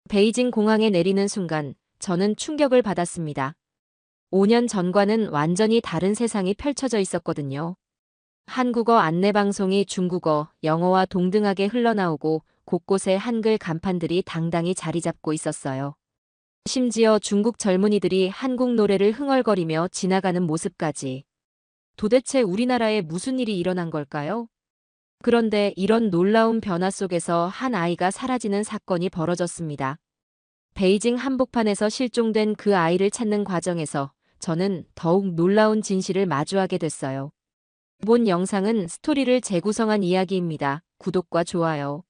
베이징 공항에 내리는 순간 저는 충격을 받았습니다. 5년 전과는 완전히 다른 세상이 펼쳐져 있었거든요. 한국어 안내방송이 중국어, 영어와 동등하게 흘러나오고 곳곳에 한글 간판들이 당당히 자리 잡고 있었어요. 심지어 중국 젊은이들이 한국 노래를 흥얼거리며 지나가는 모습까지. 도대체 우리나라에 무슨 일이 일어난 걸까요? 그런데 이런 놀라운 변화 속에서 한 아이가 사라지는 사건이 벌어졌습니다. 베이징 한복판에서 실종된 그 아이를 찾는 과정에서 저는 더욱 놀라운 진실을 마주하게 됐어요. 본 영상은 스토리를 재구성한 이야기입니다. 구독과 좋아요,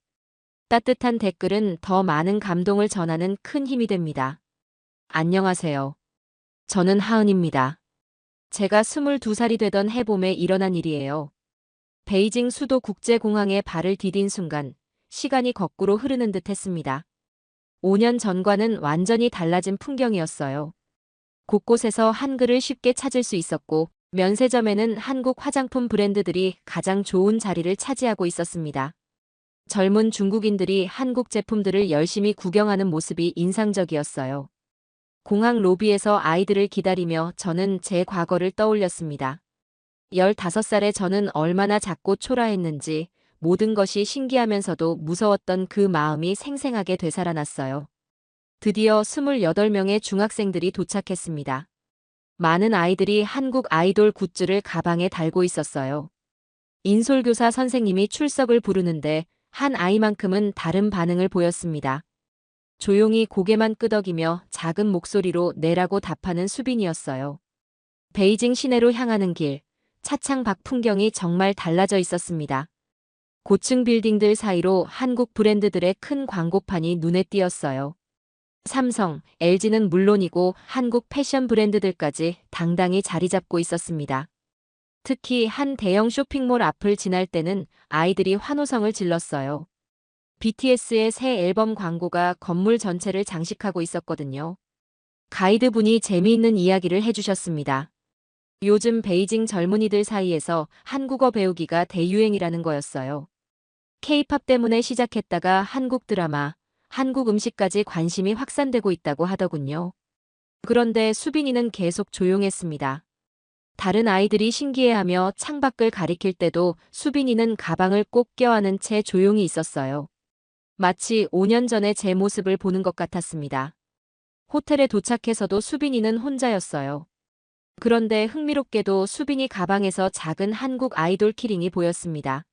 따뜻한 댓글은 더 많은 감동을 전하는 큰 힘이 됩니다. 안녕하세요. 저는 하은입니다. 제가 22살이 되던 해봄에 일어난 일이에요. 베이징 수도 국제공항에 발을 디딘 순간 시간이 거꾸로 흐르는 듯 했습니다. 5년 전과는 완전히 달라진 풍경이었어요. 곳곳에서 한글을 쉽게 찾을 수 있었고 면세점에는 한국 화장품 브랜드들이 가장 좋은 자리를 차지하고 있었습니다. 젊은 중국인들이 한국 제품들을 열심히 구경하는 모습이 인상적이었어요. 공항 로비에서 아이들을 기다리며 저는 제 과거를 떠올렸습니다. 15살의 저는 얼마나 작고 초라했는지 모든 것이 신기하면서도 무서웠던 그 마음이 생생하게 되살아났어요. 드디어 28명의 중학생들이 도착했습니다. 많은 아이들이 한국 아이돌 굿즈를 가방에 달고 있었어요. 인솔교사 선생님이 출석을 부르는데 한 아이만큼은 다른 반응을 보였습니다. 조용히 고개만 끄덕이며 작은 목소리로 내라고 답하는 수빈이었어요. 베이징 시내로 향하는 길, 차창 밖 풍경이 정말 달라져 있었습니다. 고층 빌딩들 사이로 한국 브랜드들의 큰 광고판이 눈에 띄었어요. 삼성, LG는 물론이고 한국 패션 브랜드들까지 당당히 자리 잡고 있었습니다. 특히 한 대형 쇼핑몰 앞을 지날 때는 아이들이 환호성을 질렀어요. BTS의 새 앨범 광고가 건물 전체를 장식하고 있었거든요. 가이드분이 재미있는 이야기를 해주셨습니다. 요즘 베이징 젊은이들 사이에서 한국어 배우기가 대유행이라는 거였어요. K-팝 때문에 시작했다가 한국 드라마, 한국 음식까지 관심이 확산되고 있다고 하더군요. 그런데 수빈이는 계속 조용했습니다. 다른 아이들이 신기해하며 창밖을 가리킬 때도 수빈이는 가방을 꼭 껴안은 채 조용히 있었어요. 마치 5년 전의 제 모습을 보는 것 같았습니다. 호텔에 도착해서도 수빈이는 혼자였어요. 그런데 흥미롭게도 수빈이 가방에서 작은 한국 아이돌 키링이 보였습니다.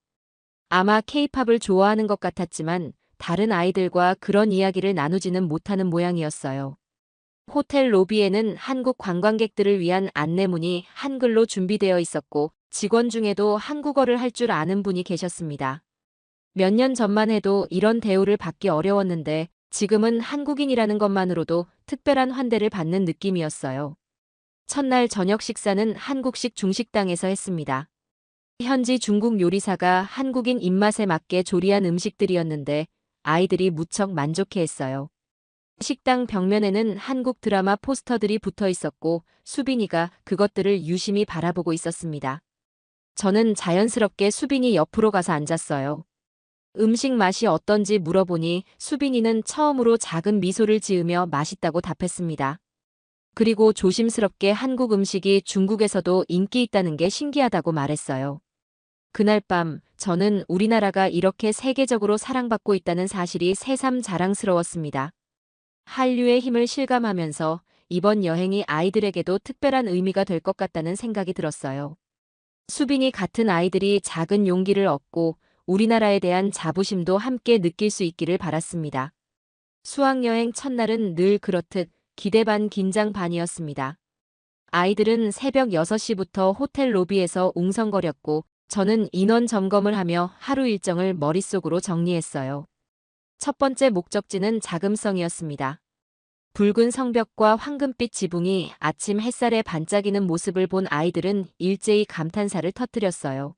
아마 K-팝을 좋아하는 것 같았지만 다른 아이들과 그런 이야기를 나누지는 못하는 모양이었어요. 호텔 로비에는 한국 관광객들을 위한 안내문이 한글로 준비되어 있었고 직원 중에도 한국어를 할 줄 아는 분이 계셨습니다. 몇 년 전만 해도 이런 대우를 받기 어려웠는데 지금은 한국인이라는 것만으로도 특별한 환대를 받는 느낌이었어요. 첫날 저녁 식사는 한국식 중식당에서 했습니다. 현지 중국 요리사가 한국인 입맛에 맞게 조리한 음식들이었는데 아이들이 무척 만족해했어요. 식당 벽면에는 한국 드라마 포스터들이 붙어 있었고 수빈이가 그것들을 유심히 바라보고 있었습니다. 저는 자연스럽게 수빈이 옆으로 가서 앉았어요. 음식 맛이 어떤지 물어보니 수빈이는 처음으로 작은 미소를 지으며 맛있다고 답했습니다. 그리고 조심스럽게 한국 음식이 중국에서도 인기 있다는 게 신기하다고 말했어요. 그날 밤 저는 우리나라가 이렇게 세계적으로 사랑받고 있다는 사실이 새삼 자랑스러웠습니다. 한류의 힘을 실감하면서 이번 여행이 아이들에게도 특별한 의미가 될 것 같다는 생각이 들었어요. 수빈이 같은 아이들이 작은 용기를 얻고 우리나라에 대한 자부심도 함께 느낄 수 있기를 바랐습니다. 수학여행 첫날은 늘 그렇듯 기대 반 긴장 반이었습니다. 아이들은 새벽 6시부터 호텔 로비에서 웅성거렸고 저는 인원 점검을 하며 하루 일정을 머릿속으로 정리했어요. 첫 번째 목적지는 자금성이었습니다. 붉은 성벽과 황금빛 지붕이 아침 햇살에 반짝이는 모습을 본 아이들은 일제히 감탄사를 터뜨렸어요.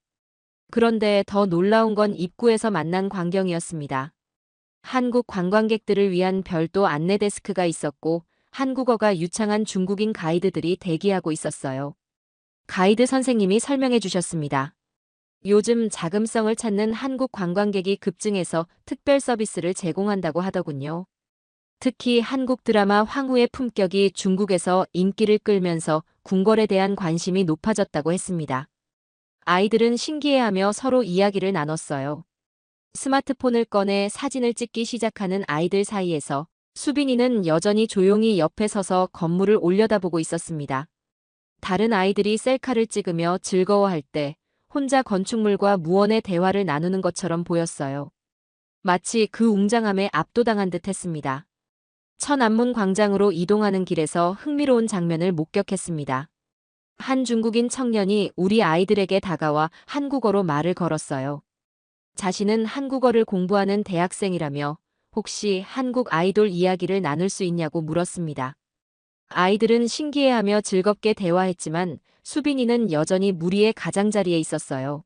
그런데 더 놀라운 건 입구에서 만난 광경이었습니다. 한국 관광객들을 위한 별도 안내 데스크가 있었고 한국어가 유창한 중국인 가이드들이 대기하고 있었어요. 가이드 선생님이 설명해 주셨습니다. 요즘 자금성을 찾는 한국 관광객이 급증해서 특별 서비스를 제공한다고 하더군요. 특히 한국 드라마 황후의 품격이 중국에서 인기를 끌면서 궁궐에 대한 관심이 높아졌다고 했습니다. 아이들은 신기해하며 서로 이야기를 나눴어요. 스마트폰을 꺼내 사진을 찍기 시작하는 아이들 사이에서 수빈이는 여전히 조용히 옆에 서서 건물을 올려다보고 있었습니다. 다른 아이들이 셀카를 찍으며 즐거워할 때 혼자 건축물과 무언의 대화를 나누는 것처럼 보였어요. 마치 그 웅장함에 압도당한 듯 했습니다. 천안문 광장으로 이동하는 길에서 흥미로운 장면을 목격했습니다. 한 중국인 청년이 우리 아이들에게 다가와 한국어로 말을 걸었어요. 자신은 한국어를 공부하는 대학생이라며 혹시 한국 아이돌 이야기를 나눌 수 있냐고 물었습니다. 아이들은 신기해하며 즐겁게 대화했지만 수빈이는 여전히 무리의 가장자리에 있었어요.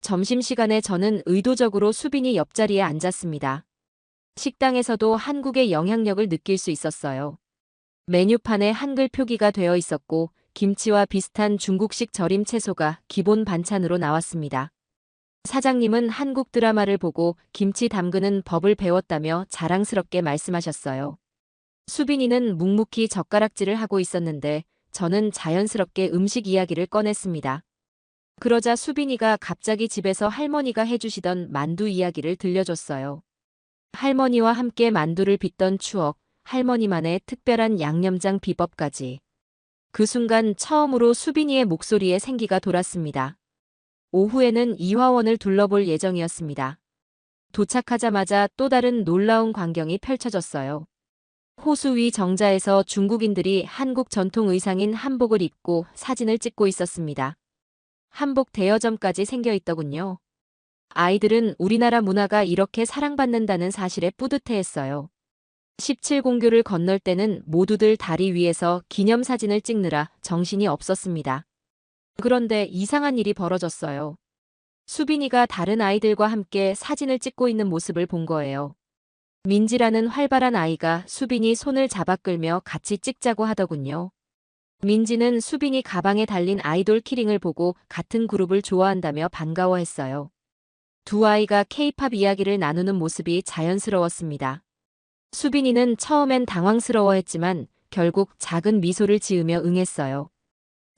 점심시간에 저는 의도적으로 수빈이 옆자리에 앉았습니다. 식당에서도 한국의 영향력을 느낄 수 있었어요. 메뉴판에 한글 표기가 되어 있었고 김치와 비슷한 중국식 절임 채소가 기본 반찬으로 나왔습니다. 사장님은 한국 드라마를 보고 김치 담그는 법을 배웠다며 자랑스럽게 말씀하셨어요. 수빈이는 묵묵히 젓가락질을 하고 있었는데 저는 자연스럽게 음식 이야기를 꺼냈습니다. 그러자 수빈이가 갑자기 집에서 할머니가 해주시던 만두 이야기를 들려줬어요. 할머니와 함께 만두를 빚던 추억, 할머니만의 특별한 양념장 비법까지. 그 순간 처음으로 수빈이의 목소리에 생기가 돌았습니다. 오후에는 이화원을 둘러볼 예정이었습니다. 도착하자마자 또 다른 놀라운 광경이 펼쳐졌어요. 호수 위 정자에서 중국인들이 한국 전통 의상인 한복을 입고 사진을 찍고 있었습니다. 한복 대여점까지 생겨 있더군요. 아이들은 우리나라 문화가 이렇게 사랑받는다는 사실에 뿌듯해했어요. 17공교를 건널 때는 모두들 다리 위에서 기념사진을 찍느라 정신이 없었습니다. 그런데 이상한 일이 벌어졌어요. 수빈이가 다른 아이들과 함께 사진을 찍고 있는 모습을 본 거예요. 민지라는 활발한 아이가 수빈이 손을 잡아 끌며 같이 찍자고 하더군요. 민지는 수빈이 가방에 달린 아이돌 키링을 보고 같은 그룹을 좋아한다며 반가워했어요. 두 아이가 K-팝 이야기를 나누는 모습이 자연스러웠습니다. 수빈이는 처음엔 당황스러워했지만 결국 작은 미소를 지으며 응했어요.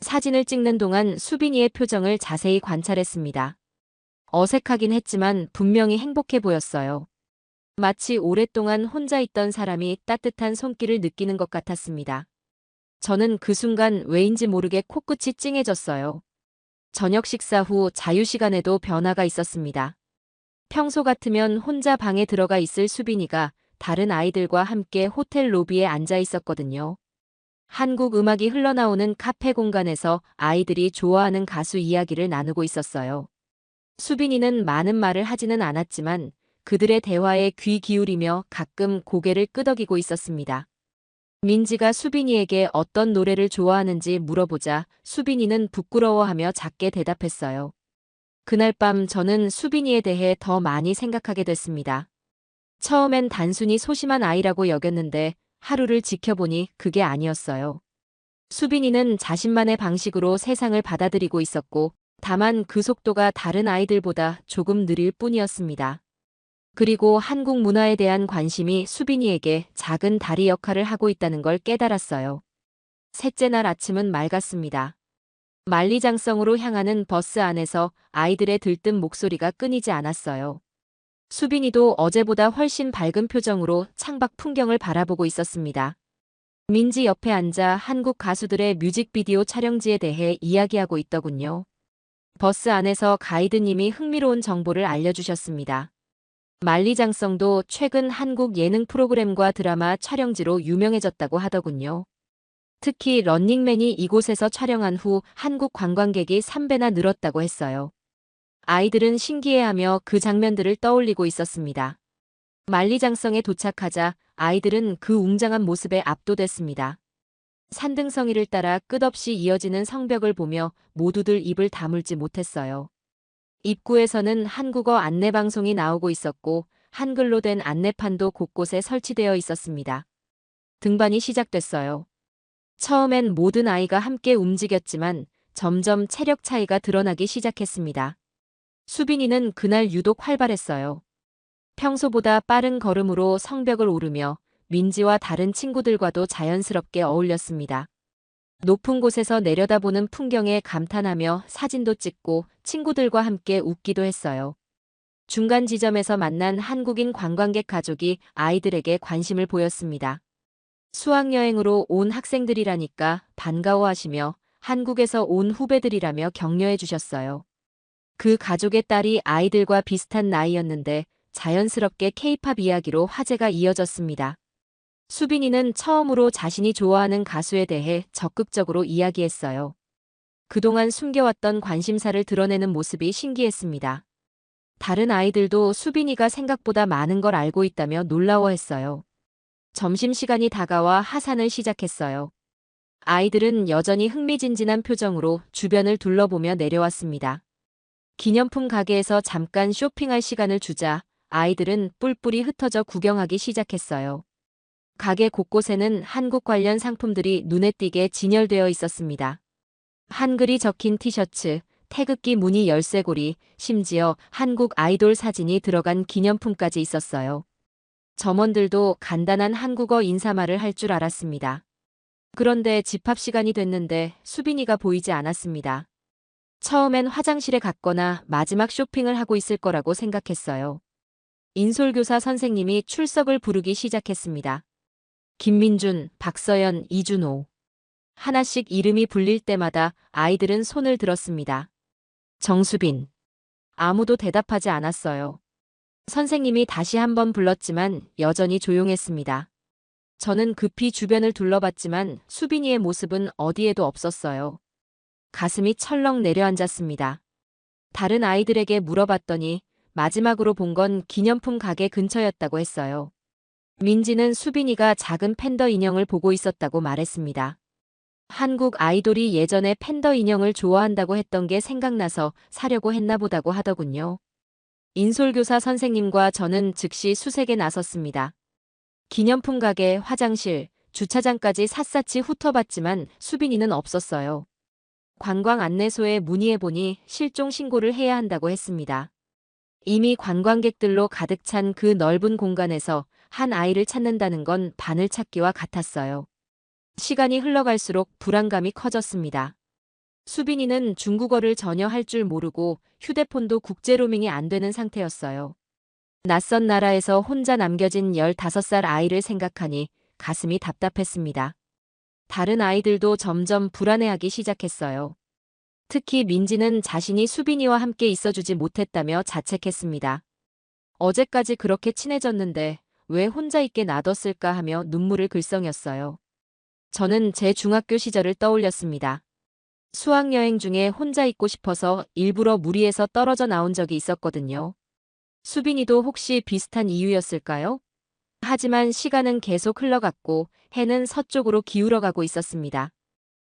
사진을 찍는 동안 수빈이의 표정을 자세히 관찰했습니다. 어색하긴 했지만 분명히 행복해 보였어요. 마치 오랫동안 혼자 있던 사람이 따뜻한 손길을 느끼는 것 같았습니다. 저는 그 순간 왜인지 모르게 코끝이 찡해졌어요. 저녁 식사 후 자유시간에도 변화가 있었습니다. 평소 같으면 혼자 방에 들어가 있을 수빈이가 다른 아이들과 함께 호텔 로비에 앉아 있었거든요. 한국 음악이 흘러나오는 카페 공간에서 아이들이 좋아하는 가수 이야기를 나누고 있었어요. 수빈이는 많은 말을 하지는 않았지만 그들의 대화에 귀 기울이며 가끔 고개를 끄덕이고 있었습니다. 민지가 수빈이에게 어떤 노래를 좋아하는지 물어보자 수빈이는 부끄러워하며 작게 대답했어요. 그날 밤 저는 수빈이에 대해 더 많이 생각하게 됐습니다. 처음엔 단순히 소심한 아이라고 여겼는데 하루를 지켜보니 그게 아니었어요. 수빈이는 자신만의 방식으로 세상을 받아들이고 있었고 다만 그 속도가 다른 아이들보다 조금 느릴 뿐이었습니다. 그리고 한국 문화에 대한 관심이 수빈이에게 작은 다리 역할을 하고 있다는 걸 깨달았어요. 셋째 날 아침은 맑았습니다. 만리장성으로 향하는 버스 안에서 아이들의 들뜬 목소리가 끊이지 않았어요. 수빈이도 어제보다 훨씬 밝은 표정으로 창밖 풍경을 바라보고 있었습니다. 민지 옆에 앉아 한국 가수들의 뮤직비디오 촬영지에 대해 이야기하고 있더군요. 버스 안에서 가이드님이 흥미로운 정보를 알려주셨습니다. 만리장성도 최근 한국 예능 프로그램과 드라마 촬영지로 유명해졌다고 하더군요. 특히 런닝맨이 이곳에서 촬영한 후 한국 관광객이 3배나 늘었다고 했어요. 아이들은 신기해하며 그 장면들을 떠올리고 있었습니다. 만리장성에 도착하자 아이들은 그 웅장한 모습에 압도됐습니다. 산등성이를 따라 끝없이 이어지는 성벽을 보며 모두들 입을 다물지 못했어요. 입구에서는 한국어 안내방송이 나오고 있었고 한글로 된 안내판도 곳곳에 설치되어 있었습니다. 등반이 시작됐어요. 처음엔 모든 아이가 함께 움직였지만 점점 체력 차이가 드러나기 시작했습니다. 수빈이는 그날 유독 활발했어요. 평소보다 빠른 걸음으로 성벽을 오르며 민지와 다른 친구들과도 자연스럽게 어울렸습니다. 높은 곳에서 내려다보는 풍경에 감탄하며 사진도 찍고 친구들과 함께 웃기도 했어요. 중간 지점에서 만난 한국인 관광객 가족이 아이들에게 관심을 보였습니다. 수학여행으로 온 학생들이라니까 반가워하시며 한국에서 온 후배들이라며 격려해 주셨어요. 그 가족의 딸이 아이들과 비슷한 나이였는데 자연스럽게 케이팝 이야기로 화제가 이어졌습니다. 수빈이는 처음으로 자신이 좋아하는 가수에 대해 적극적으로 이야기했어요. 그동안 숨겨왔던 관심사를 드러내는 모습이 신기했습니다. 다른 아이들도 수빈이가 생각보다 많은 걸 알고 있다며 놀라워했어요. 점심시간이 다가와 하산을 시작했어요. 아이들은 여전히 흥미진진한 표정으로 주변을 둘러보며 내려왔습니다. 기념품 가게에서 잠깐 쇼핑할 시간을 주자 아이들은 뿔뿔이 흩어져 구경하기 시작했어요. 가게 곳곳에는 한국 관련 상품들이 눈에 띄게 진열되어 있었습니다. 한글이 적힌 티셔츠, 태극기 무늬 열쇠고리, 심지어 한국 아이돌 사진이 들어간 기념품까지 있었어요. 점원들도 간단한 한국어 인사말을 할 줄 알았습니다. 그런데 집합 시간이 됐는데 수빈이가 보이지 않았습니다. 처음엔 화장실에 갔거나 마지막 쇼핑을 하고 있을 거라고 생각했어요. 인솔교사 선생님이 출석을 부르기 시작했습니다. 김민준, 박서연, 이준호. 하나씩 이름이 불릴 때마다 아이들은 손을 들었습니다. 정수빈. 아무도 대답하지 않았어요. 선생님이 다시 한번 불렀지만 여전히 조용했습니다. 저는 급히 주변을 둘러봤지만 수빈이의 모습은 어디에도 없었어요. 가슴이 철렁 내려앉았습니다. 다른 아이들에게 물어봤더니 마지막으로 본 건 기념품 가게 근처였다고 했어요. 민지는 수빈이가 작은 팬더 인형을 보고 있었다고 말했습니다. 한국 아이돌이 예전에 팬더 인형을 좋아한다고 했던 게 생각나서 사려고 했나 보다고 하더군요. 인솔교사 선생님과 저는 즉시 수색에 나섰습니다. 기념품 가게, 화장실, 주차장까지 샅샅이 훑어봤지만 수빈이는 없었어요. 관광 안내소에 문의해보니 실종 신고를 해야 한다고 했습니다. 이미 관광객들로 가득 찬 그 넓은 공간에서 한 아이를 찾는다는 건 바늘 찾기와 같았어요. 시간이 흘러갈수록 불안감이 커졌습니다. 수빈이는 중국어를 전혀 할 줄 모르고 휴대폰도 국제 로밍이 안 되는 상태였어요. 낯선 나라에서 혼자 남겨진 15살 아이를 생각하니 가슴이 답답했습니다. 다른 아이들도 점점 불안해하기 시작했어요. 특히 민지는 자신이 수빈이와 함께 있어주지 못했다며 자책했습니다. 어제까지 그렇게 친해졌는데 왜 혼자 있게 놔뒀을까 하며 눈물을 글썽였어요. 저는 제 중학교 시절을 떠올렸습니다. 수학여행 중에 혼자 있고 싶어서 일부러 무리해서 떨어져 나온 적이 있었거든요. 수빈이도 혹시 비슷한 이유였을까요? 하지만 시간은 계속 흘러갔고 해는 서쪽으로 기울어가고 있었습니다.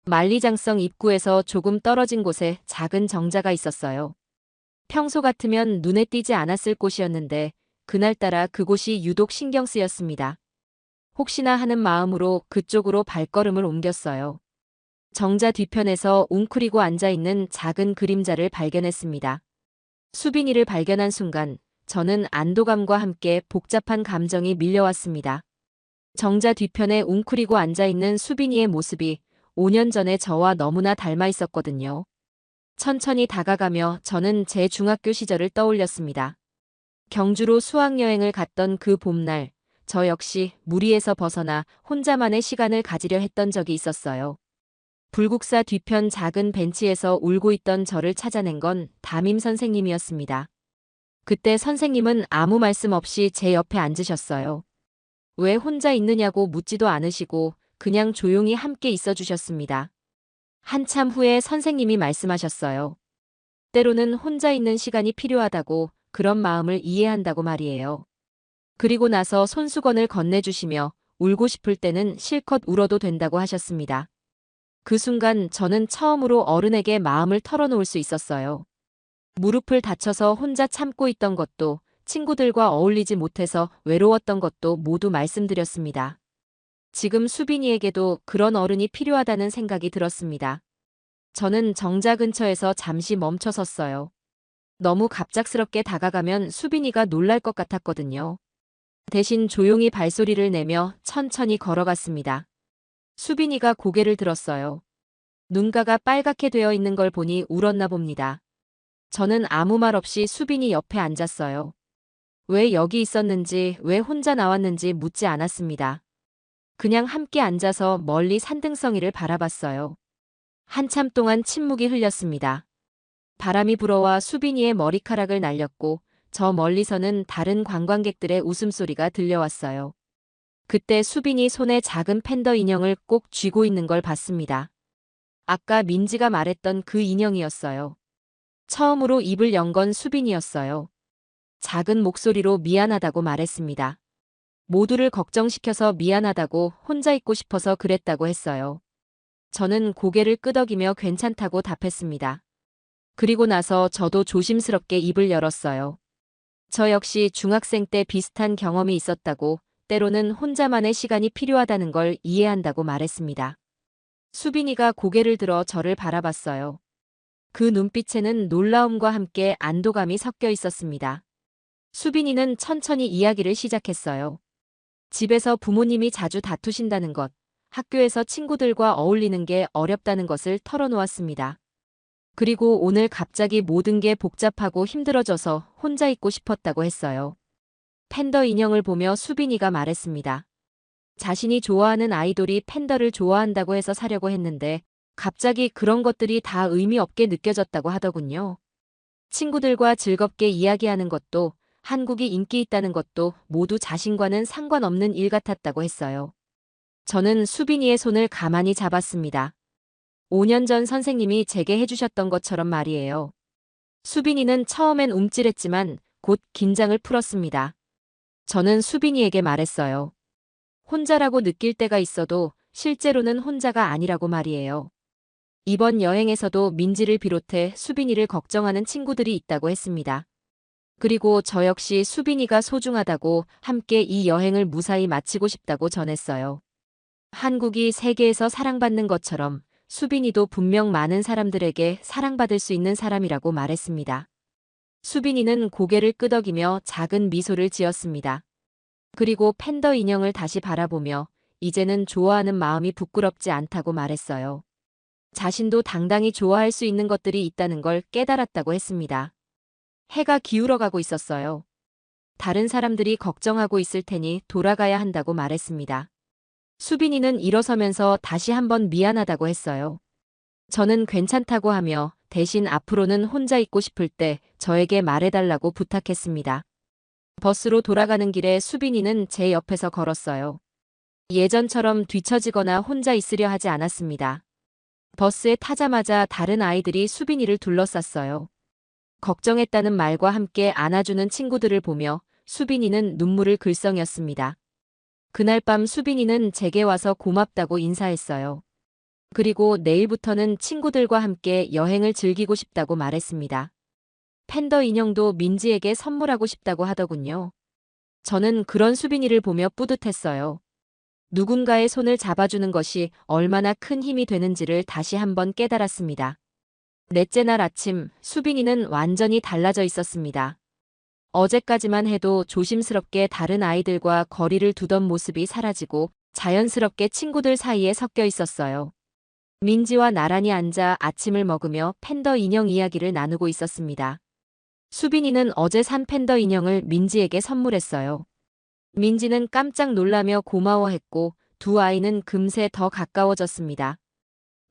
만리장성 입구에서 조금 떨어진 곳에 작은 정자가 있었어요. 평소 같으면 눈에 띄지 않았을 곳이었는데 그날따라 그곳이 유독 신경 쓰였습니다. 혹시나 하는 마음으로 그쪽으로 발걸음을 옮겼어요. 정자 뒤편에서 웅크리고 앉아있는 작은 그림자를 발견했습니다. 수빈이를 발견한 순간 저는 안도감과 함께 복잡한 감정이 밀려왔습니다. 정자 뒤편에 웅크리고 앉아있는 수빈이의 모습이 5년 전에 저와 너무나 닮아 있었거든요. 천천히 다가가며 저는 제 중학교 시절을 떠올렸습니다. 경주로 수학여행을 갔던 그 봄날, 저 역시 무리에서 벗어나 혼자만의 시간을 가지려 했던 적이 있었어요. 불국사 뒤편 작은 벤치에서 울고 있던 저를 찾아낸 건 담임 선생님이었습니다. 그때 선생님은 아무 말씀 없이 제 옆에 앉으셨어요. 왜 혼자 있느냐고 묻지도 않으시고 그냥 조용히 함께 있어 주셨습니다. 한참 후에 선생님이 말씀하셨어요. 때로는 혼자 있는 시간이 필요하다고, 그런 마음을 이해한다고 말이에요. 그리고 나서 손수건을 건네주시며 울고 싶을 때는 실컷 울어도 된다고 하셨습니다. 그 순간 저는 처음으로 어른에게 마음을 털어놓을 수 있었어요. 무릎을 다쳐서 혼자 참고 있던 것도, 친구들과 어울리지 못해서 외로웠던 것도 모두 말씀드렸습니다. 지금 수빈이에게도 그런 어른이 필요하다는 생각이 들었습니다. 저는 정자 근처에서 잠시 멈춰 섰어요. 너무 갑작스럽게 다가가면 수빈이가 놀랄 것 같았거든요. 대신 조용히 발소리를 내며 천천히 걸어갔습니다. 수빈이가 고개를 들었어요. 눈가가 빨갛게 되어 있는 걸 보니 울었나 봅니다. 저는 아무 말 없이 수빈이 옆에 앉았어요. 왜 여기 있었는지, 왜 혼자 나왔는지 묻지 않았습니다. 그냥 함께 앉아서 멀리 산등성이를 바라봤어요. 한참 동안 침묵이 흘렸습니다. 바람이 불어와 수빈이의 머리카락을 날렸고 저 멀리서는 다른 관광객들의 웃음소리가 들려왔어요. 그때 수빈이 손에 작은 팬더 인형을 꼭 쥐고 있는 걸 봤습니다. 아까 민지가 말했던 그 인형이었어요. 처음으로 입을 연 건 수빈이었어요. 작은 목소리로 미안하다고 말했습니다. 모두를 걱정시켜서 미안하다고, 혼자 있고 싶어서 그랬다고 했어요. 저는 고개를 끄덕이며 괜찮다고 답했습니다. 그리고 나서 저도 조심스럽게 입을 열었어요. 저 역시 중학생 때 비슷한 경험이 있었다고, 때로는 혼자만의 시간이 필요하다는 걸 이해한다고 말했습니다. 수빈이가 고개를 들어 저를 바라봤어요. 그 눈빛에는 놀라움과 함께 안도감이 섞여 있었습니다. 수빈이는 천천히 이야기를 시작했어요. 집에서 부모님이 자주 다투신다는 것, 학교에서 친구들과 어울리는 게 어렵다는 것을 털어놓았습니다. 그리고 오늘 갑자기 모든 게 복잡하고 힘들어져서 혼자 있고 싶었다고 했어요. 팬더 인형을 보며 수빈이가 말했습니다. 자신이 좋아하는 아이돌이 팬더를 좋아한다고 해서 사려고 했는데 갑자기 그런 것들이 다 의미 없게 느껴졌다고 하더군요. 친구들과 즐겁게 이야기하는 것도, 한국이 인기 있다는 것도 모두 자신과는 상관없는 일 같았다고 했어요. 저는 수빈이의 손을 가만히 잡았습니다. 5년 전 선생님이 제게 해주셨던 것처럼 말이에요. 수빈이는 처음엔 움찔했지만 곧 긴장을 풀었습니다. 저는 수빈이에게 말했어요. 혼자라고 느낄 때가 있어도 실제로는 혼자가 아니라고 말이에요. 이번 여행에서도 민지를 비롯해 수빈이를 걱정하는 친구들이 있다고 했습니다. 그리고 저 역시 수빈이가 소중하다고, 함께 이 여행을 무사히 마치고 싶다고 전했어요. 한국이 세계에서 사랑받는 것처럼 수빈이도 분명 많은 사람들에게 사랑받을 수 있는 사람이라고 말했습니다. 수빈이는 고개를 끄덕이며 작은 미소를 지었습니다. 그리고 팬더 인형을 다시 바라보며 이제는 좋아하는 마음이 부끄럽지 않다고 말했어요. 자신도 당당히 좋아할 수 있는 것들이 있다는 걸 깨달았다고 했습니다. 해가 기울어가고 있었어요. 다른 사람들이 걱정하고 있을 테니 돌아가야 한다고 말했습니다. 수빈이는 일어서면서 다시 한번 미안하다고 했어요. 저는 괜찮다고 하며 대신 앞으로는 혼자 있고 싶을 때 저에게 말해달라고 부탁했습니다. 버스로 돌아가는 길에 수빈이는 제 옆에서 걸었어요. 예전처럼 뒤처지거나 혼자 있으려 하지 않았습니다. 버스에 타자마자 다른 아이들이 수빈이를 둘러쌌어요. 걱정했다는 말과 함께 안아주는 친구들을 보며 수빈이는 눈물을 글썽였습니다. 그날 밤 수빈이는 제게 와서 고맙다고 인사했어요. 그리고 내일부터는 친구들과 함께 여행을 즐기고 싶다고 말했습니다. 팬더 인형도 민지에게 선물하고 싶다고 하더군요. 저는 그런 수빈이를 보며 뿌듯했어요. 누군가의 손을 잡아주는 것이 얼마나 큰 힘이 되는지를 다시 한번 깨달았습니다. 넷째 날 아침, 수빈이는 완전히 달라져 있었습니다. 어제까지만 해도 조심스럽게 다른 아이들과 거리를 두던 모습이 사라지고 자연스럽게 친구들 사이에 섞여 있었어요. 민지와 나란히 앉아 아침을 먹으며 팬더 인형 이야기를 나누고 있었습니다. 수빈이는 어제 산 팬더 인형을 민지에게 선물했어요. 민지는 깜짝 놀라며 고마워했고 두 아이는 금세 더 가까워졌습니다.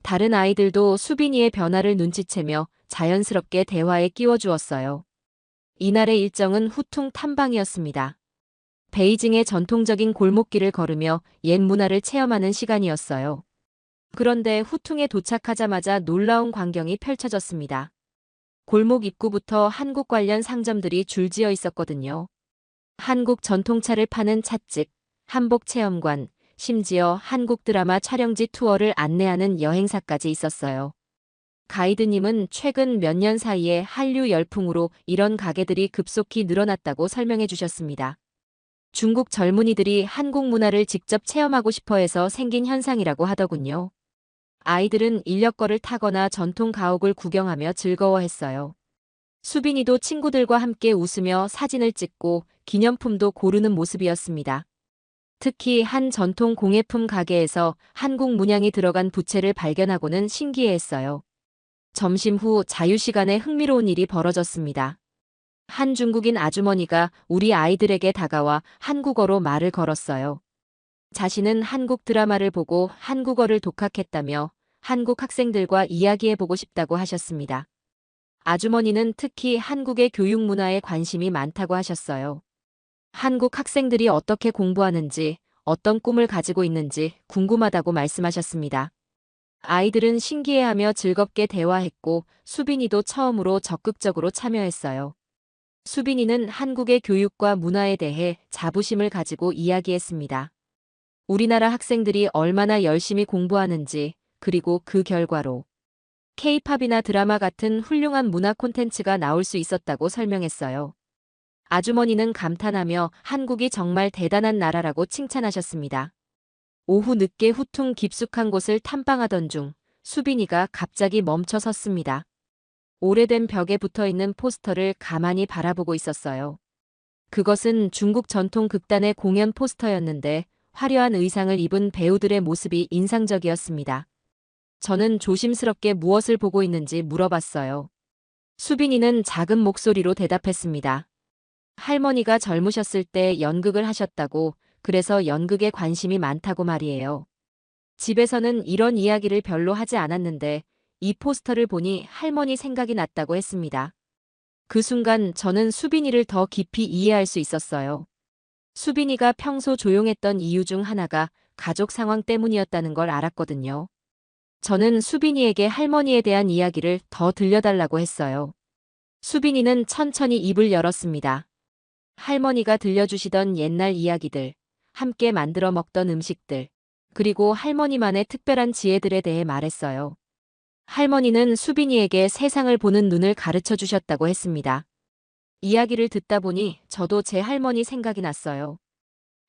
다른 아이들도 수빈이의 변화를 눈치채며 자연스럽게 대화에 끼워주었어요. 이날의 일정은 후퉁 탐방이었습니다. 베이징의 전통적인 골목길을 걸으며 옛 문화를 체험하는 시간이었어요. 그런데 후퉁에 도착하자마자 놀라운 광경이 펼쳐졌습니다. 골목 입구부터 한국 관련 상점들이 줄지어 있었거든요. 한국 전통차를 파는 찻집, 한복 체험관, 심지어 한국 드라마 촬영지 투어를 안내하는 여행사까지 있었어요. 가이드님은 최근 몇 년 사이에 한류 열풍으로 이런 가게들이 급속히 늘어났다고 설명해 주셨습니다. 중국 젊은이들이 한국 문화를 직접 체험하고 싶어 해서 생긴 현상이라고 하더군요. 아이들은 인력거를 타거나 전통 가옥을 구경하며 즐거워했어요. 수빈이도 친구들과 함께 웃으며 사진을 찍고 기념품도 고르는 모습이었습니다. 특히 한 전통 공예품 가게에서 한국 문양이 들어간 부채를 발견하고는 신기해했어요. 점심 후 자유시간에 흥미로운 일이 벌어졌습니다. 한 중국인 아주머니가 우리 아이들에게 다가와 한국어로 말을 걸었어요. 자신은 한국 드라마를 보고 한국어를 독학했다며 한국 학생들과 이야기해보고 싶다고 하셨습니다. 아주머니는 특히 한국의 교육 문화에 관심이 많다고 하셨어요. 한국 학생들이 어떻게 공부하는지, 어떤 꿈을 가지고 있는지 궁금하다고 말씀하셨습니다. 아이들은 신기해하며 즐겁게 대화했고 수빈이도 처음으로 적극적으로 참여했어요. 수빈이는 한국의 교육과 문화에 대해 자부심을 가지고 이야기했습니다. 우리나라 학생들이 얼마나 열심히 공부하는지, 그리고 그 결과로 K-팝이나 드라마 같은 훌륭한 문화 콘텐츠가 나올 수 있었다고 설명했어요. 아주머니는 감탄하며 한국이 정말 대단한 나라라고 칭찬하셨습니다. 오후 늦게 후퉁 깊숙한 곳을 탐방하던 중 수빈이가 갑자기 멈춰 섰습니다. 오래된 벽에 붙어있는 포스터를 가만히 바라보고 있었어요. 그것은 중국 전통 극단의 공연 포스터였는데 화려한 의상을 입은 배우들의 모습이 인상적이었습니다. 저는 조심스럽게 무엇을 보고 있는지 물어봤어요. 수빈이는 작은 목소리로 대답했습니다. 할머니가 젊으셨을 때 연극을 하셨다고, 그래서 연극에 관심이 많다고 말이에요. 집에서는 이런 이야기를 별로 하지 않았는데 이 포스터를 보니 할머니 생각이 났다고 했습니다. 그 순간 저는 수빈이를 더 깊이 이해할 수 있었어요. 수빈이가 평소 조용했던 이유 중 하나가 가족 상황 때문이었다는 걸 알았거든요. 저는 수빈이에게 할머니에 대한 이야기를 더 들려달라고 했어요. 수빈이는 천천히 입을 열었습니다. 할머니가 들려주시던 옛날 이야기들, 함께 만들어 먹던 음식들, 그리고 할머니만의 특별한 지혜들에 대해 말했어요. 할머니는 수빈이에게 세상을 보는 눈을 가르쳐 주셨다고 했습니다. 이야기를 듣다 보니 저도 제 할머니 생각이 났어요.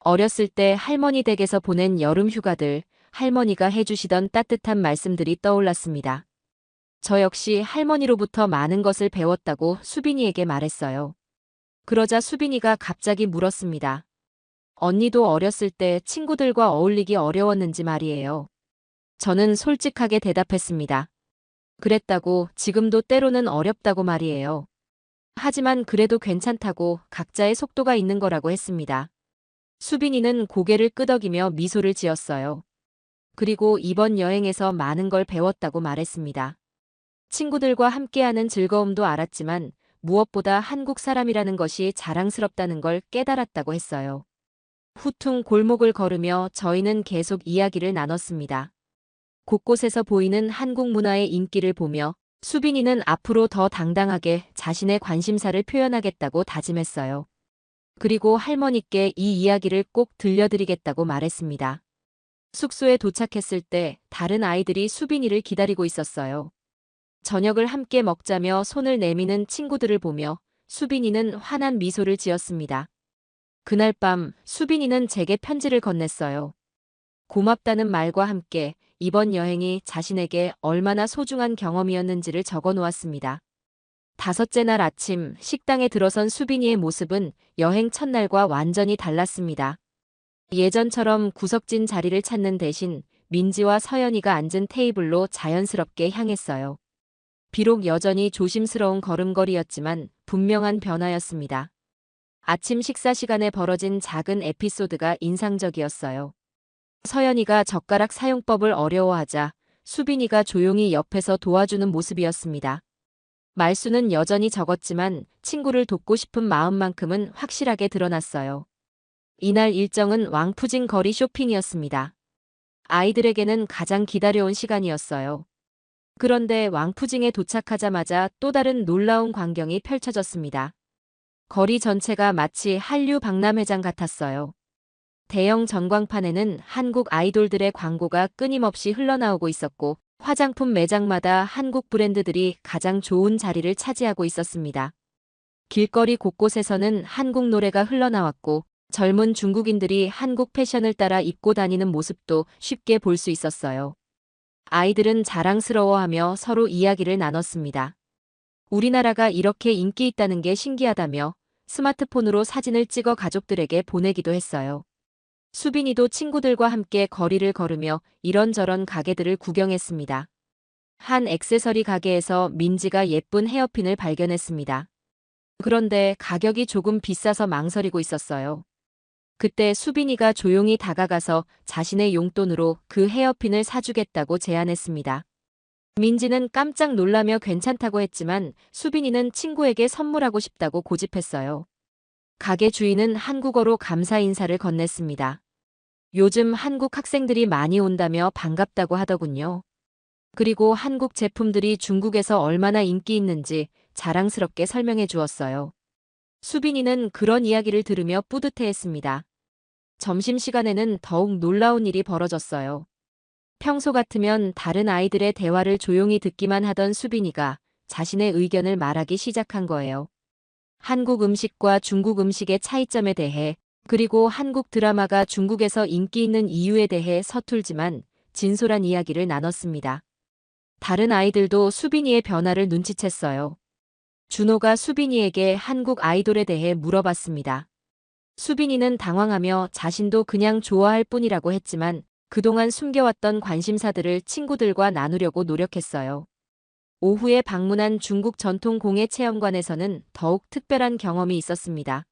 어렸을 때 할머니 댁에서 보낸 여름 휴가들, 할머니가 해주시던 따뜻한 말씀들이 떠올랐습니다. 저 역시 할머니로부터 많은 것을 배웠다고 수빈이에게 말했어요. 그러자 수빈이가 갑자기 물었습니다. 언니도 어렸을 때 친구들과 어울리기 어려웠는지 말이에요. 저는 솔직하게 대답했습니다. 그랬다고, 지금도 때로는 어렵다고 말이에요. 하지만 그래도 괜찮다고, 각자의 속도가 있는 거라고 했습니다. 수빈이는 고개를 끄덕이며 미소를 지었어요. 그리고 이번 여행에서 많은 걸 배웠다고 말했습니다. 친구들과 함께하는 즐거움도 알았지만 무엇보다 한국 사람이라는 것이 자랑스럽다는 걸 깨달았다고 했어요. 후퉁 골목을 걸으며 저희는 계속 이야기를 나눴습니다. 곳곳에서 보이는 한국 문화의 인기를 보며 수빈이는 앞으로 더 당당하게 자신의 관심사를 표현하겠다고 다짐했어요. 그리고 할머니께 이 이야기를 꼭 들려드리겠다고 말했습니다. 숙소에 도착했을 때 다른 아이들이 수빈이를 기다리고 있었어요. 저녁을 함께 먹자며 손을 내미는 친구들을 보며 수빈이는 환한 미소를 지었습니다. 그날 밤 수빈이는 제게 편지를 건넸어요. 고맙다는 말과 함께 이번 여행이 자신에게 얼마나 소중한 경험이었는지를 적어 놓았습니다. 다섯째 날 아침 식당에 들어선 수빈이의 모습은 여행 첫날과 완전히 달랐습니다. 예전처럼 구석진 자리를 찾는 대신 민지와 서연이가 앉은 테이블로 자연스럽게 향했어요. 비록 여전히 조심스러운 걸음걸이였지만 분명한 변화였습니다. 아침 식사 시간에 벌어진 작은 에피소드가 인상적이었어요. 서연이가 젓가락 사용법을 어려워하자 수빈이가 조용히 옆에서 도와주는 모습이었습니다. 말수는 여전히 적었지만 친구를 돕고 싶은 마음만큼은 확실하게 드러났어요. 이날 일정은 왕푸진 거리 쇼핑이었습니다. 아이들에게는 가장 기다려온 시간이었어요. 그런데 왕푸징에 도착하자마자 또 다른 놀라운 광경이 펼쳐졌습니다. 거리 전체가 마치 한류 박람회장 같았어요. 대형 전광판에는 한국 아이돌들의 광고가 끊임없이 흘러나오고 있었고 화장품 매장마다 한국 브랜드들이 가장 좋은 자리를 차지하고 있었습니다. 길거리 곳곳에서는 한국 노래가 흘러나왔고 젊은 중국인들이 한국 패션을 따라 입고 다니는 모습도 쉽게 볼 수 있었어요. 아이들은 자랑스러워하며 서로 이야기를 나눴습니다. 우리나라가 이렇게 인기 있다는 게 신기하다며 스마트폰으로 사진을 찍어 가족들에게 보내기도 했어요. 수빈이도 친구들과 함께 거리를 걸으며 이런저런 가게들을 구경했습니다. 한 액세서리 가게에서 민지가 예쁜 헤어핀을 발견했습니다. 그런데 가격이 조금 비싸서 망설이고 있었어요. 그때 수빈이가 조용히 다가가서 자신의 용돈으로 그 헤어핀을 사주겠다고 제안했습니다. 민지는 깜짝 놀라며 괜찮다고 했지만 수빈이는 친구에게 선물하고 싶다고 고집했어요. 가게 주인은 한국어로 감사 인사를 건넸습니다. 요즘 한국 학생들이 많이 온다며 반갑다고 하더군요. 그리고 한국 제품들이 중국에서 얼마나 인기 있는지 자랑스럽게 설명해 주었어요. 수빈이는 그런 이야기를 들으며 뿌듯해했습니다. 점심시간에는 더욱 놀라운 일이 벌어졌어요. 평소 같으면 다른 아이들의 대화를 조용히 듣기만 하던 수빈이가 자신의 의견을 말하기 시작한 거예요. 한국 음식과 중국 음식의 차이점에 대해, 그리고 한국 드라마가 중국에서 인기 있는 이유에 대해 서툴지만 진솔한 이야기를 나눴습니다. 다른 아이들도 수빈이의 변화를 눈치챘어요. 준호가 수빈이에게 한국 아이돌에 대해 물어봤습니다. 수빈이는 당황하며 자신도 그냥 좋아할 뿐이라고 했지만 그동안 숨겨왔던 관심사들을 친구들과 나누려고 노력했어요. 오후에 방문한 중국 전통 공예 체험관에서는 더욱 특별한 경험이 있었습니다.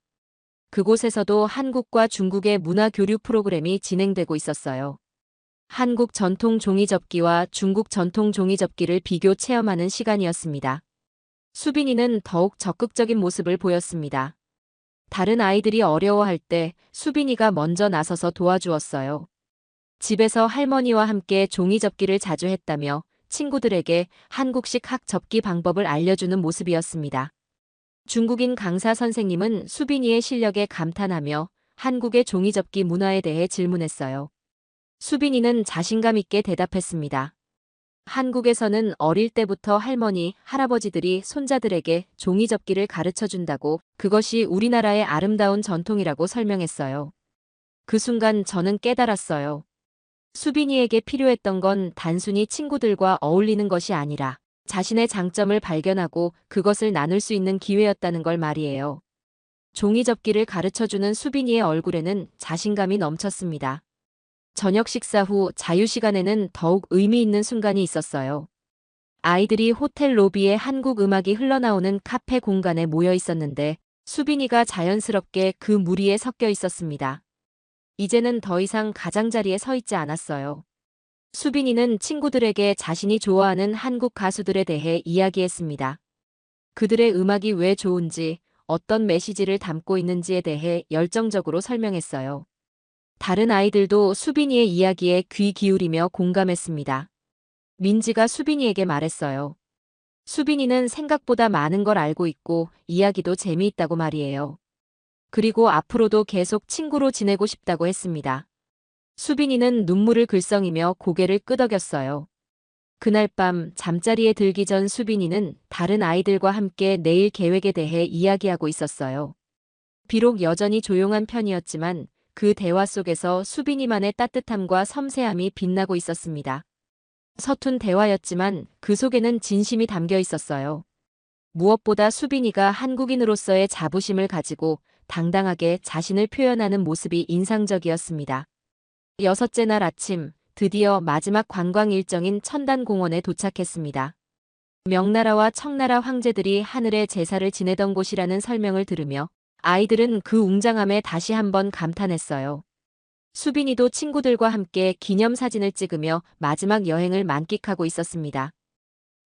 그곳에서도 한국과 중국의 문화 교류 프로그램이 진행되고 있었어요. 한국 전통 종이접기와 중국 전통 종이접기를 비교 체험하는 시간이었습니다. 수빈이는 더욱 적극적인 모습을 보였습니다. 다른 아이들이 어려워할 때 수빈이가 먼저 나서서 도와주었어요. 집에서 할머니와 함께 종이접기를 자주 했다며 친구들에게 한국식 학접기 방법을 알려주는 모습이었습니다. 중국인 강사 선생님은 수빈이의 실력에 감탄하며 한국의 종이접기 문화에 대해 질문했어요. 수빈이는 자신감 있게 대답했습니다. 한국에서는 어릴 때부터 할머니, 할아버지들이 손자들에게 종이접기를 가르쳐 준다고, 그것이 우리나라의 아름다운 전통이라고 설명했어요. 그 순간 저는 깨달았어요. 수빈이에게 필요했던 건 단순히 친구들과 어울리는 것이 아니라 자신의 장점을 발견하고 그것을 나눌 수 있는 기회였다는 걸 말이에요. 종이접기를 가르쳐주는 수빈이의 얼굴에는 자신감이 넘쳤습니다. 저녁 식사 후 자유시간에는 더욱 의미 있는 순간이 있었어요. 아이들이 호텔 로비에 한국 음악이 흘러나오는 카페 공간에 모여 있었는데 수빈이가 자연스럽게 그 무리에 섞여 있었습니다. 이제는 더 이상 가장자리에 서 있지 않았어요. 수빈이는 친구들에게 자신이 좋아하는 한국 가수들에 대해 이야기했습니다. 그들의 음악이 왜 좋은지, 어떤 메시지를 담고 있는지에 대해 열정적으로 설명했어요. 다른 아이들도 수빈이의 이야기에 귀 기울이며 공감했습니다. 민지가 수빈이에게 말했어요. 수빈이는 생각보다 많은 걸 알고 있고 이야기도 재미있다고 말이에요. 그리고 앞으로도 계속 친구로 지내고 싶다고 했습니다. 수빈이는 눈물을 글썽이며 고개를 끄덕였어요. 그날 밤 잠자리에 들기 전 수빈이는 다른 아이들과 함께 내일 계획에 대해 이야기하고 있었어요. 비록 여전히 조용한 편이었지만 그 대화 속에서 수빈이만의 따뜻함과 섬세함이 빛나고 있었습니다. 서툰 대화였지만 그 속에는 진심이 담겨 있었어요. 무엇보다 수빈이가 한국인으로서의 자부심을 가지고 당당하게 자신을 표현하는 모습이 인상적이었습니다. 여섯째 날 아침, 드디어 마지막 관광 일정인 천단공원에 도착했습니다. 명나라와 청나라 황제들이 하늘에 제사를 지내던 곳이라는 설명을 들으며 아이들은 그 웅장함에 다시 한번 감탄했어요. 수빈이도 친구들과 함께 기념사진을 찍으며 마지막 여행을 만끽하고 있었습니다.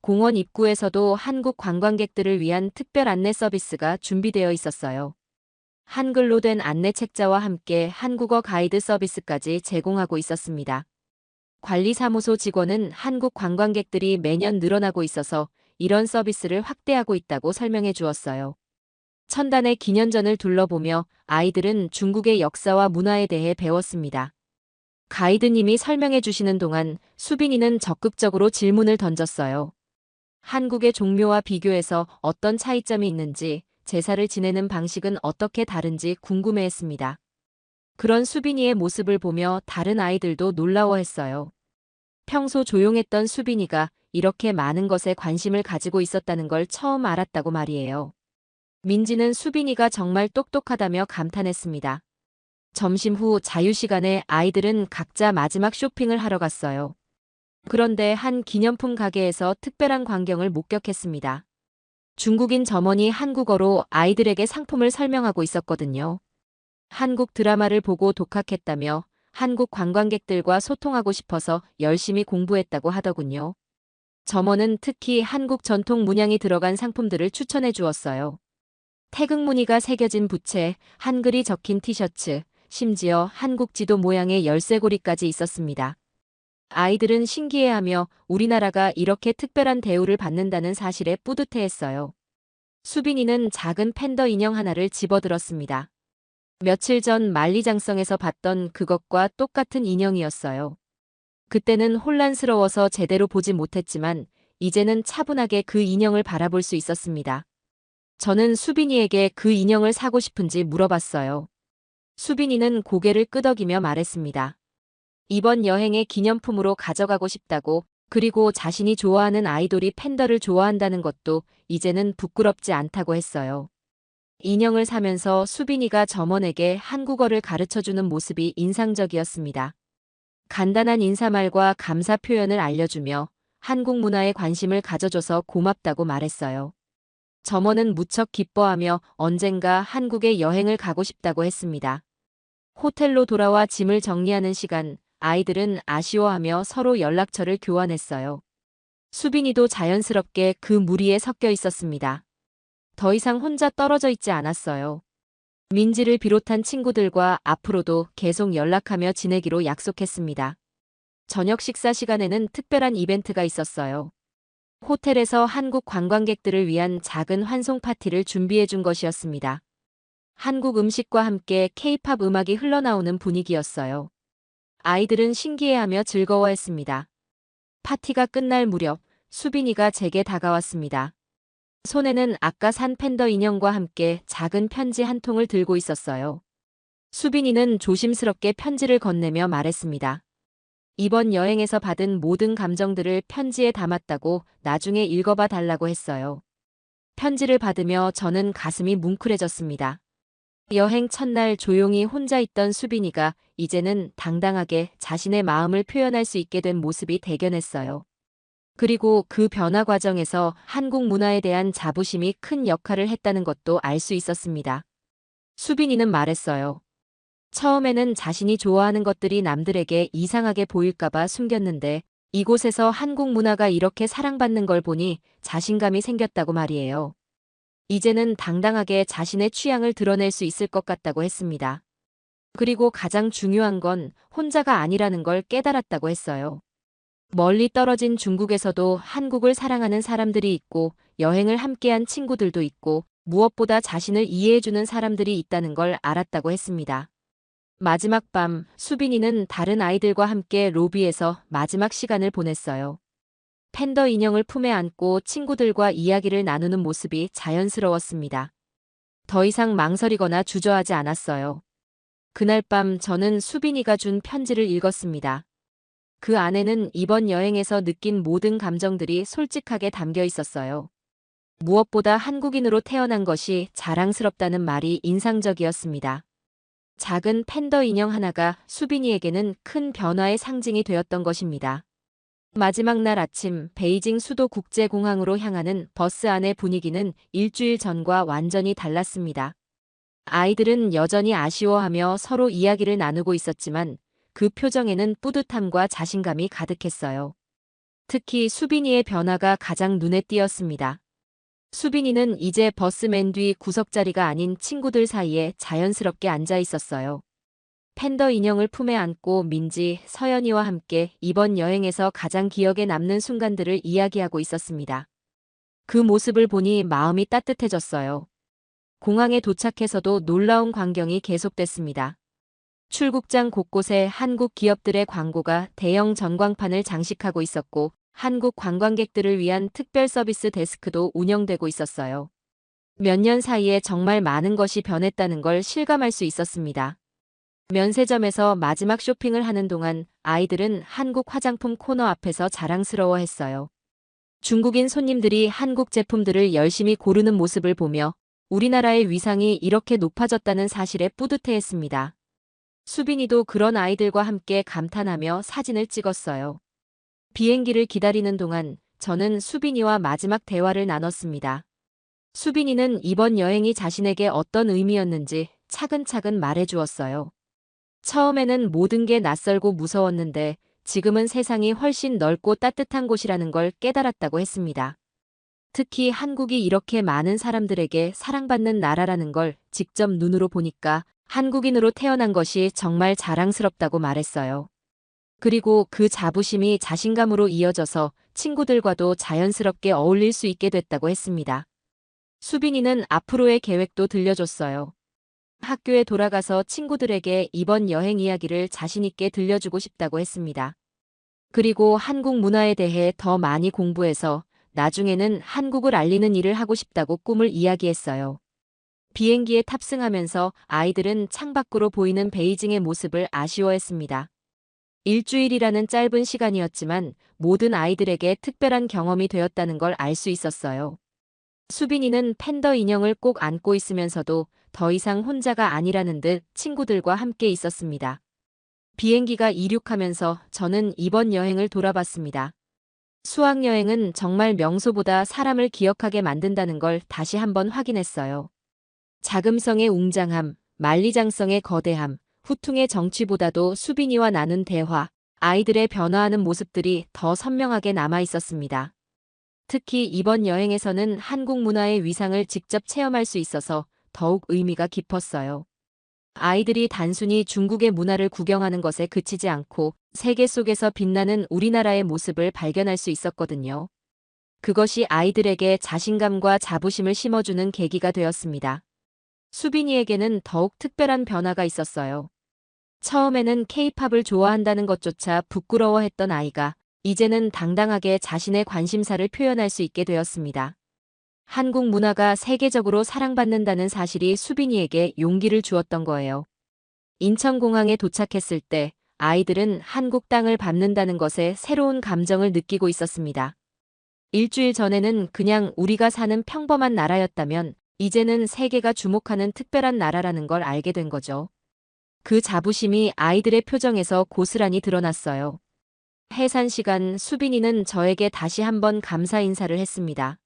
공원 입구에서도 한국 관광객들을 위한 특별 안내 서비스가 준비되어 있었어요. 한글로 된 안내 책자와 함께 한국어 가이드 서비스까지 제공하고 있었습니다. 관리사무소 직원은 한국 관광객들이 매년 늘어나고 있어서 이런 서비스를 확대하고 있다고 설명해 주었어요. 천단의 기년전을 둘러보며 아이들은 중국의 역사와 문화에 대해 배웠습니다. 가이드님이 설명해 주시는 동안 수빈이는 적극적으로 질문을 던졌어요. 한국의 종묘와 비교해서 어떤 차이점이 있는지, 제사를 지내는 방식은 어떻게 다른지 궁금해했습니다. 그런 수빈이의 모습을 보며 다른 아이들도 놀라워했어요. 평소 조용했던 수빈이가 이렇게 많은 것에 관심을 가지고 있었다는 걸 처음 알았다고 말이에요. 민지는 수빈이가 정말 똑똑하다며 감탄했습니다. 점심 후 자유시간에 아이들은 각자 마지막 쇼핑을 하러 갔어요. 그런데 한 기념품 가게에서 특별한 광경을 목격했습니다. 중국인 점원이 한국어로 아이들에게 상품을 설명하고 있었거든요. 한국 드라마를 보고 독학했다며 한국 관광객들과 소통하고 싶어서 열심히 공부했다고 하더군요. 점원은 특히 한국 전통 문양이 들어간 상품들을 추천해 주었어요. 태극 무늬가 새겨진 부채, 한글이 적힌 티셔츠, 심지어 한국 지도 모양의 열쇠고리까지 있었습니다. 아이들은 신기해하며 우리나라가 이렇게 특별한 대우를 받는다는 사실에 뿌듯해했어요. 수빈이는 작은 팬더 인형 하나를 집어들었습니다. 며칠 전 만리장성에서 봤던 그것과 똑같은 인형이었어요. 그때는 혼란스러워서 제대로 보지 못했지만 이제는 차분하게 그 인형을 바라볼 수 있었습니다. 저는 수빈이에게 그 인형을 사고 싶은지 물어봤어요. 수빈이는 고개를 끄덕이며 말했습니다. 이번 여행의 기념품으로 가져가고 싶다고, 그리고 자신이 좋아하는 아이돌이 팬더를 좋아한다는 것도 이제는 부끄럽지 않다고 했어요. 인형을 사면서 수빈이가 점원에게 한국어를 가르쳐주는 모습이 인상적이었습니다. 간단한 인사말과 감사 표현을 알려주며 한국 문화에 관심을 가져줘서 고맙다고 말했어요. 점원은 무척 기뻐하며 언젠가 한국에 여행을 가고 싶다고 했습니다. 호텔로 돌아와 짐을 정리하는 시간, 아이들은 아쉬워하며 서로 연락처를 교환했어요. 수빈이도 자연스럽게 그 무리에 섞여 있었습니다. 더 이상 혼자 떨어져 있지 않았어요. 민지를 비롯한 친구들과 앞으로도 계속 연락하며 지내기로 약속했습니다. 저녁 식사 시간에는 특별한 이벤트가 있었어요. 호텔에서 한국 관광객들을 위한 작은 환송 파티를 준비해 준 것이었습니다. 한국 음식과 함께 K-팝 음악이 흘러나오는 분위기였어요. 아이들은 신기해하며 즐거워했습니다. 파티가 끝날 무렵 수빈이가 제게 다가왔습니다. 손에는 아까 산 팬더 인형과 함께 작은 편지 한 통을 들고 있었어요. 수빈이는 조심스럽게 편지를 건네며 말했습니다. 이번 여행에서 받은 모든 감정들을 편지에 담았다고 나중에 읽어봐 달라고 했어요. 편지를 받으며 저는 가슴이 뭉클해졌습니다. 여행 첫날 조용히 혼자 있던 수빈이가 이제는 당당하게 자신의 마음을 표현할 수 있게 된 모습이 대견했어요. 그리고 그 변화 과정에서 한국 문화에 대한 자부심이 큰 역할을 했다는 것도 알 수 있었습니다. 수빈이는 말했어요. 처음에는 자신이 좋아하는 것들이 남들에게 이상하게 보일까봐 숨겼는데 이곳에서 한국 문화가 이렇게 사랑받는 걸 보니 자신감이 생겼다고 말이에요. 이제는 당당하게 자신의 취향을 드러낼 수 있을 것 같다고 했습니다. 그리고 가장 중요한 건 혼자가 아니라는 걸 깨달았다고 했어요. 멀리 떨어진 중국에서도 한국을 사랑하는 사람들이 있고 여행을 함께한 친구들도 있고 무엇보다 자신을 이해해주는 사람들이 있다는 걸 알았다고 했습니다. 마지막 밤 수빈이는 다른 아이들과 함께 로비에서 마지막 시간을 보냈어요. 팬더 인형을 품에 안고 친구들과 이야기를 나누는 모습이 자연스러웠습니다. 더 이상 망설이거나 주저하지 않았어요. 그날 밤 저는 수빈이가 준 편지를 읽었습니다. 그 안에는 이번 여행에서 느낀 모든 감정들이 솔직하게 담겨 있었어요. 무엇보다 한국인으로 태어난 것이 자랑스럽다는 말이 인상적이었습니다. 작은 팬더 인형 하나가 수빈이에게는 큰 변화의 상징이 되었던 것입니다. 마지막 날 아침 베이징 수도 국제공항으로 향하는 버스 안의 분위기는 일주일 전과 완전히 달랐습니다. 아이들은 여전히 아쉬워하며 서로 이야기를 나누고 있었지만 그 표정에는 뿌듯함과 자신감이 가득했어요. 특히 수빈이의 변화가 가장 눈에 띄었습니다. 수빈이는 이제 버스 맨 뒤 구석자리가 아닌 친구들 사이에 자연스럽게 앉아 있었어요. 팬더 인형을 품에 안고 민지, 서연이와 함께 이번 여행에서 가장 기억에 남는 순간들을 이야기하고 있었습니다. 그 모습을 보니 마음이 따뜻해졌어요. 공항에 도착해서도 놀라운 광경이 계속됐습니다. 출국장 곳곳에 한국 기업들의 광고가 대형 전광판을 장식하고 있었고 한국 관광객들을 위한 특별 서비스 데스크도 운영되고 있었어요. 몇 년 사이에 정말 많은 것이 변했다는 걸 실감할 수 있었습니다. 면세점에서 마지막 쇼핑을 하는 동안 아이들은 한국 화장품 코너 앞에서 자랑스러워했어요. 중국인 손님들이 한국 제품들을 열심히 고르는 모습을 보며 우리나라의 위상이 이렇게 높아졌다는 사실에 뿌듯해했습니다. 수빈이도 그런 아이들과 함께 감탄하며 사진을 찍었어요. 비행기를 기다리는 동안 저는 수빈이와 마지막 대화를 나눴습니다. 수빈이는 이번 여행이 자신에게 어떤 의미였는지 차근차근 말해주었어요. 처음에는 모든 게 낯설고 무서웠는데 지금은 세상이 훨씬 넓고 따뜻한 곳이라는 걸 깨달았다고 했습니다. 특히 한국이 이렇게 많은 사람들에게 사랑받는 나라라는 걸 직접 눈으로 보니까 한국인으로 태어난 것이 정말 자랑스럽다고 말했어요. 그리고 그 자부심이 자신감으로 이어져서 친구들과도 자연스럽게 어울릴 수 있게 됐다고 했습니다. 수빈이는 앞으로의 계획도 들려줬어요. 학교에 돌아가서 친구들에게 이번 여행 이야기를 자신있게 들려주고 싶다고 했습니다. 그리고 한국 문화에 대해 더 많이 공부해서 나중에는 한국을 알리는 일을 하고 싶다고 꿈을 이야기했어요. 비행기에 탑승하면서 아이들은 창밖으로 보이는 베이징의 모습을 아쉬워했습니다. 일주일이라는 짧은 시간이었지만 모든 아이들에게 특별한 경험이 되었다는 걸 알 수 있었어요. 수빈이는 팬더 인형을 꼭 안고 있으면서도 더 이상 혼자가 아니라는 듯 친구들과 함께 있었습니다. 비행기가 이륙하면서 저는 이번 여행을 돌아봤습니다. 수학여행은 정말 명소보다 사람을 기억하게 만든다는 걸 다시 한번 확인했어요. 자금성의 웅장함, 만리장성의 거대함, 후퉁의 정취보다도 수빈이와 나눈 대화, 아이들의 변화하는 모습들이 더 선명하게 남아 있었습니다. 특히 이번 여행에서는 한국 문화의 위상을 직접 체험할 수 있어서 더욱 의미가 깊었어요. 아이들이 단순히 중국의 문화를 구경하는 것에 그치지 않고 세계 속에서 빛나는 우리나라의 모습을 발견할 수 있었거든요. 그것이 아이들에게 자신감과 자부심을 심어주는 계기가 되었습니다. 수빈이에게는 더욱 특별한 변화가 있었어요. 처음에는 케이팝을 좋아한다는 것조차 부끄러워했던 아이가 이제는 당당하게 자신의 관심사를 표현할 수 있게 되었습니다. 한국 문화가 세계적으로 사랑받는다는 사실이 수빈이에게 용기를 주었던 거예요. 인천공항에 도착했을 때 아이들은 한국 땅을 밟는다는 것에 새로운 감정을 느끼고 있었습니다. 일주일 전에는 그냥 우리가 사는 평범한 나라였다면 이제는 세계가 주목하는 특별한 나라라는 걸 알게 된 거죠. 그 자부심이 아이들의 표정에서 고스란히 드러났어요. 해산 시간 수빈이는 저에게 다시 한번 감사 인사를 했습니다.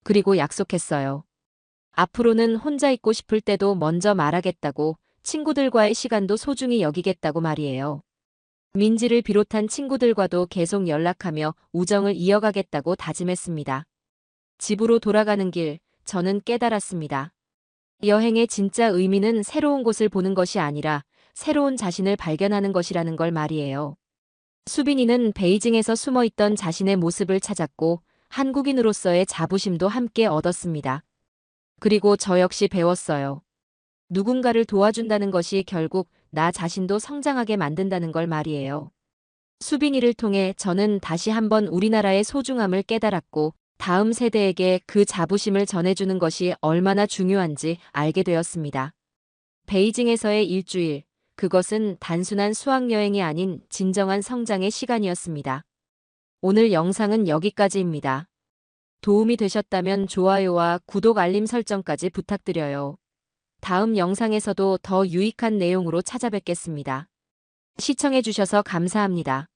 그리고 약속했어요. 앞으로는 혼자 있고 싶을 때도 먼저 말하겠다고, 친구들과의 시간도 소중히 여기겠다고 말이에요. 민지를 비롯한 친구들과도 계속 연락하며 우정을 이어가겠다고 다짐했습니다. 집으로 돌아가는 길, 저는 깨달았습니다. 여행의 진짜 의미는 새로운 곳을 보는 것이 아니라 새로운 자신을 발견하는 것이라는 걸 말이에요. 수빈이는 베이징에서 숨어있던 자신의 모습을 찾았고 한국인으로서의 자부심도 함께 얻었습니다. 그리고 저 역시 배웠어요. 누군가를 도와준다는 것이 결국 나 자신도 성장하게 만든다는 걸 말이에요. 수빈이를 통해 저는 다시 한번 우리나라의 소중함을 깨달았고 다음 세대에게 그 자부심을 전해주는 것이 얼마나 중요한지 알게 되었습니다. 베이징에서의 일주일, 그것은 단순한 수학여행이 아닌 진정한 성장의 시간이었습니다. 오늘 영상은 여기까지입니다. 도움이 되셨다면 좋아요와 구독 알림 설정까지 부탁드려요. 다음 영상에서도 더 유익한 내용으로 찾아뵙겠습니다. 시청해주셔서 감사합니다.